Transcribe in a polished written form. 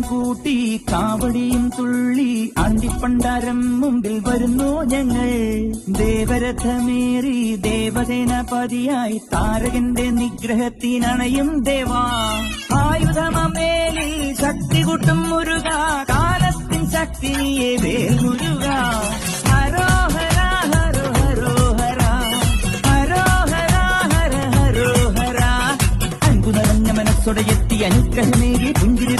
കൂട്ടി കാവടിയും തുള്ളി അണ്ടിപ്പണ്ടാരം മുമ്പിൽ വരുന്നു ഞങ്ങൾ. ദേവരഥമേറി ദേവസേനാപതിയായി താരകന്റെ നിഗ്രഹത്തിനണയും ദേവാ. ആയുധമേലിൽ ശക്തി കൂട്ടും മുരുക, കാലത്തിൻ ശക്തിയെ വേൽ മുരുക. ഹരോഹര ഹരോ ഹരോഹര, ഹരോഹര ഹര ഹരോഹര. അൻപു നിറഞ്ഞ മനസ്സോടെ എത്തി അനുഗ്രഹമേകി പുഞ്ചിരി